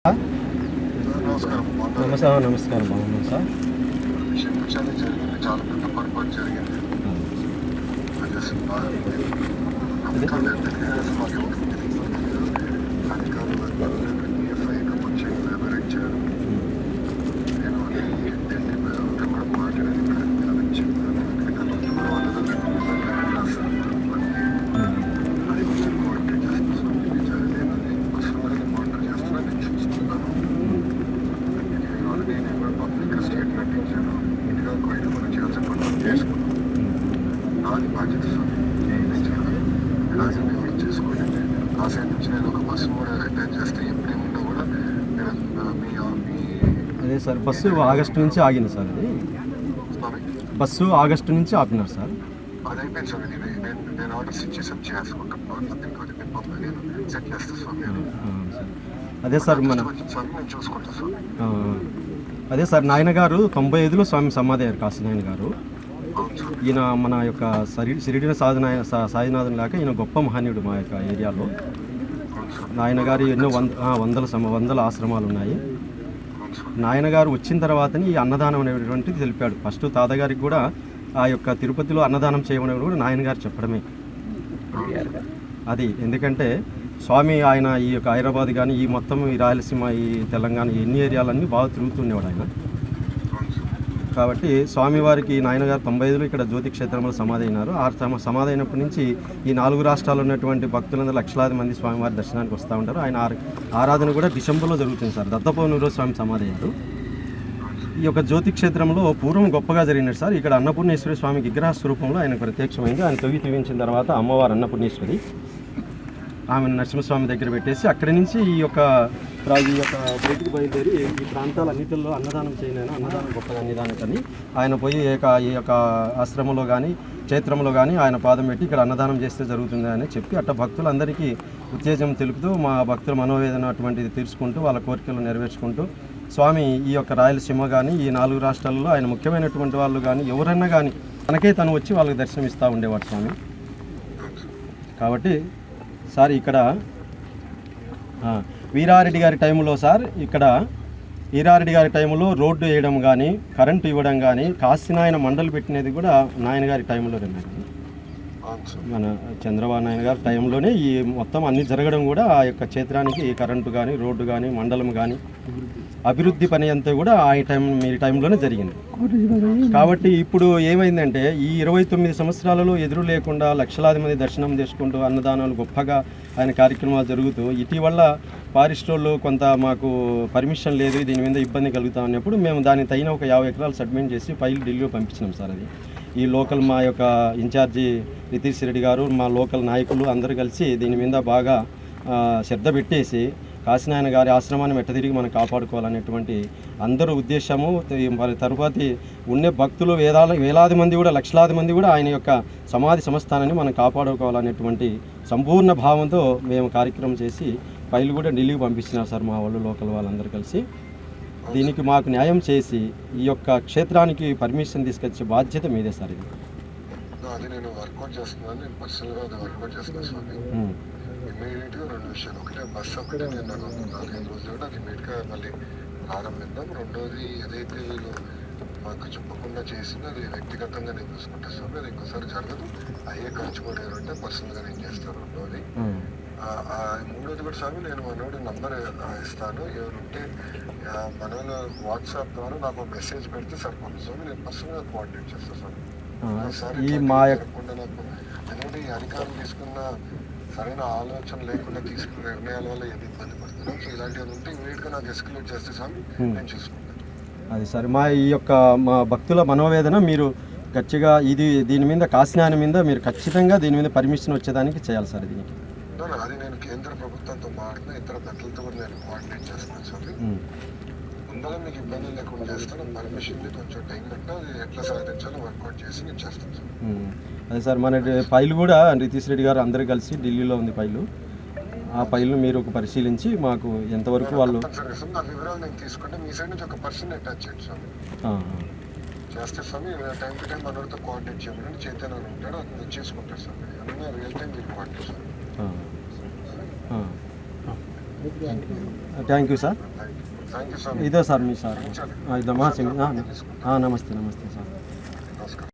నమస్కారం బాగున్నాం సార్. క్షమించాలి, జరిగింది చాలా పెద్ద పొరపాటు జరిగింది. అధికారులు ఎఫ్ఐ కబుర్ చేయడం వివరించారు. నేను ఢిల్లీ కూడా మాట్లాడాను. అది కొంచెం కోఆర్డినేట్ చేస్తాను. జరగలేదని పర్సనల్గా మానిటర్ చేస్తున్నా, నేను చూసుకుంటాను. నేను కూడా పబ్లిక్ స్టేట్మెంట్ ఇచ్చాను. ఇంటిగా పోయినా మనం చేయాల్సిన పనులు చేసుకున్నాం. నాది బాధ్యత ఎవరు చేసుకోండి. ఆ సైడ్ నుంచి నేను ఒక బస్సు కూడా రిటర్న్ చేస్తే ఎప్పుడేమున్నా కూడా మీరు మీ అదే సార్, బస్సు ఆగస్టు నుంచి ఆగింది సార్. అది బస్సు ఆగస్టు నుంచి ఆపినారు సార్. అది అయిపోయింది సార్. నేను ఆర్డర్స్ ఇచ్చేసాను, చేసుకుంటాను. నేను సెట్ చేస్తాను సార్. నేను అదే సార్ మన నేను చూసుకుంటాను సార్. అదే సార్, నాయన గారు 95లో స్వామి సమాధి అయ్యారు, కాశీ నాయన గారు. ఈయన మన యొక్క సిరిడిన సాయినాథుని లాగా ఈయన గొప్ప మహనీయుడు మా యొక్క ఏరియాలో. నాయన గారు ఎన్నో వందల ఆశ్రమాలు ఉన్నాయి. నాయన గారు వచ్చిన తర్వాతని ఈ అన్నదానం అనేటువంటిది తెలిపాడు. ఫస్ట్ తాతగారికి కూడా ఆ యొక్క తిరుపతిలో అన్నదానం చేయమని కూడా నాయన గారు చెప్పడమే అది. ఎందుకంటే స్వామి ఆయన ఈ యొక్క హైదరాబాద్ కానీ ఈ మొత్తం ఈ రాయలసీమ ఈ తెలంగాణ ఎన్ని ఏరియాలన్నీ బాగా తిరుగుతుండేవాడు ఆయన. కాబట్టి స్వామివారికి నాయన గారు 95లో ఇక్కడ జ్యోతి క్షేత్రంలో సమాధి అయినారు. ఆ సమాధి అయినప్పటి నుంచి ఈ 4 రాష్ట్రాల్లో ఉన్నటువంటి భక్తులందరూ లక్షలాది మంది స్వామివారి దర్శనానికి వస్తూ ఉంటారు. ఆయన ఆరాధన కూడా డిసెంబర్లో జరుగుతుంది సార్. దత్తపౌర్ణమి స్వామి సమాధి అయ్యారు. ఈ యొక్క జ్యోతి క్షేత్రంలో పూర్వం గొప్పగా జరిగినట్టు సార్. ఇక్కడ అన్నపూర్ణేశ్వరి స్వామి విగ్రహ స్వరూపంలో ఆయన ప్రత్యక్షమైంది. ఆయన తొవ్వి తీవించిన తర్వాత అమ్మవారు అన్నపూర్ణేశ్వరి ఆమె నరసింహస్వామి దగ్గర పెట్టేసి అక్కడి నుంచి ఈ యొక్క బయటికి బయలుదేరి ఈ ప్రాంతాలన్నింటిలో అన్నదానం చేయలేను, అన్నదానం గొప్పగా అన్నదానికని ఆయన పోయి ఈ యొక్క ఆశ్రమంలో కానీ క్షేత్రంలో కానీ ఆయన పాదం పెట్టి ఇక్కడ అన్నదానం చేస్తే జరుగుతుంది అని చెప్పి అట్లా భక్తులందరికీ ఉత్తేజం తెలుపుతూ మా భక్తుల మనోవేదన అటువంటిది తీర్చుకుంటూ వాళ్ళ కోరికలు నెరవేర్చుకుంటూ స్వామి ఈ యొక్క రాయలసీమ కానీ ఈ 4 రాష్ట్రాలలో ఆయన ముఖ్యమైనటువంటి వాళ్ళు కానీ ఎవరన్నా కానీ తనకే తను వచ్చి వాళ్ళకి దర్శనం ఇస్తూ ఉండేవాడు స్వామి. కాబట్టి సార్ ఇక్కడ వీరారెడ్డి గారి టైంలో సార్, ఇక్కడ వీరారెడ్డి గారి టైంలో రోడ్డు వేయడం కానీ కరెంటు ఇవ్వడం కానీ కాశీనాయన మండలి పెట్టినది కూడా నాయన గారి టైంలోనే. మన చంద్రబాబు నాయుడు గారి టైంలోనే ఈ మొత్తం అన్ని జరగడం కూడా ఆ యొక్క క్షేత్రానికి కరెంటు కానీ రోడ్డు కానీ మండలం కానీ అభివృద్ధి పని అంతా కూడా మీ టైంలోనే జరిగింది. కాబట్టి ఇప్పుడు ఏమైందంటే ఈ 29 సంవత్సరాలలో ఎదురు లేకుండా లక్షలాది మంది దర్శనం చేసుకుంటూ అన్నదానాలు గొప్పగా ఆయన కార్యక్రమాలు జరుగుతూ ఇటీవల ఫారెస్ట్ వాళ్ళు కొంత మాకు పర్మిషన్ లేదు, దీని మీద ఇబ్బంది కలుగుతా ఉన్నప్పుడు మేము దానికి తగిన ఒక 50 ఎకరాలు సబ్మిట్ చేసి ఫైల్ ఢిల్లీలో పంపించినాం సార్. అది ఈ లోకల్ మా యొక్క ఇన్ఛార్జి రితీష్ రెడ్డి గారు, మా లోకల్ నాయకులు అందరూ కలిసి దీని మీద బాగా శ్రద్ధ పెట్టేసి కాశీనాయన గారి ఆశ్రమాన్ని మెట్టతిరిగి మనం కాపాడుకోవాలనేటువంటి అందరూ ఉద్దేశము. మరి తరువాతి ఉండే భక్తులు వేలాది మంది కూడా లక్షలాది మంది కూడా ఆయన యొక్క సమాధి సంస్థానాన్ని మనం కాపాడుకోవాలనేటువంటి సంపూర్ణ భావంతో మేము కార్యక్రమం చేసి ఫైల్ కూడా ఢిల్లీకి పంపిస్తున్నారు సార్ మా వాళ్ళు లోకల్ వాళ్ళందరూ కలిసి. దీనికి మాకు న్యాయం చేసి ఈ యొక్క క్షేత్రానికి పర్మిషన్ తీసుకొచ్చే బాధ్యత మీదే సార్. ఇది అది నేను వర్కౌట్ చేస్తున్నాను, నేను పర్సనల్గా అది వర్కౌట్ చేస్తున్నాను స్వామి. ఇమీడియట్గా 2 విషయాలు. ఒకటే బస్సు ఒకటి నేను నాకు 4-5 రోజులు కూడా అది ఇమీడియట్గా మళ్ళీ ప్రారంభిద్దాం. రెండోది ఏదైతే వీళ్ళు మాకు చెప్పకుండా చేసిందో అది వ్యక్తిగతంగా నేను చూసుకుంటా స్వామి. అది ఇంకోసారి జరగదు. అయ్యే ఖర్చు కూడా ఏమంటే పర్సనల్గా నేను చేస్తాను. రెండోది మూడోది కూడా స్వామి, నేను మనోడి నంబర్ ఇస్తాను. ఎవరుంటే మనోళ్ళు వాట్సాప్ ద్వారా నాకు మెసేజ్ పెడితే సరిపోతుంది స్వామి. నేను పర్సనల్గా కోఆర్డినేట్ చేస్తాను స్వామి. జరగకుండా నాకు ఎందుకంటే ఈ అధికారులు తీసుకున్న సరైన ఆలోచన లేకుండా తీసుకున్న నిర్ణయాల వల్ల ఏది ఇబ్బంది పడుతున్నాం. సో ఇలాంటివి ఉంటే ఇమీడియట్గా నాకు ఎస్కలేట్ చేస్తే స్వామి నేను చూసుకుంటాను. అది సరే, మా భక్తుల మనోవేదన మీరు గట్టిగా దీని మీద కాశీనాయన మీద మీరు ఖచ్చితంగా దీని మీద పర్మిషన్ వచ్చేదానికి చేయాలి సార్. దీనికి అది నేను కేంద్ర ప్రభుత్వంతో మాట్లాడిన ఇతర పెద్దలతో కూడా నేను కోఆర్డినేట్ చేస్తున్నాను సార్. ముందర మీకు ఇబ్బంది లేకుండా చేస్తాను. పర్మిషన్ కొంచెం టైం పెట్టినా అది ఎట్లా సాధించాలో వర్కౌట్ చేసి నేను చేస్తాను సార్. అదే సార్, మన ఫైల్ కూడా రితీష్ రెడ్డి గారు అందరూ కలిసి ఢిల్లీలో ఉంది ఫైలు. ఆ ఫైల్ను మీరు ఒక పరిశీలించి మాకు ఎంతవరకు వాళ్ళు నా వివరాలు నేను తీసుకుంటే మీ సైడ్ నుంచి ఒక పర్సన్ అటాచ్ చేయండి స్వామి. చేస్తే స్వామి టైం టు టైం మనతో కోఆర్డినేట్ చేయమని చైతన్య ఉంటాడు, అది చేసుకుంటారు స్వామి. అన్నీ రియల్ టైం మీరు coordinate thank you sir. Thank you స్వామి. ఇదే సార్ మీ సార్. క్షమించాలి. ఇదమ్మా నమస్తే నమస్తే సార్. నమస్కారం.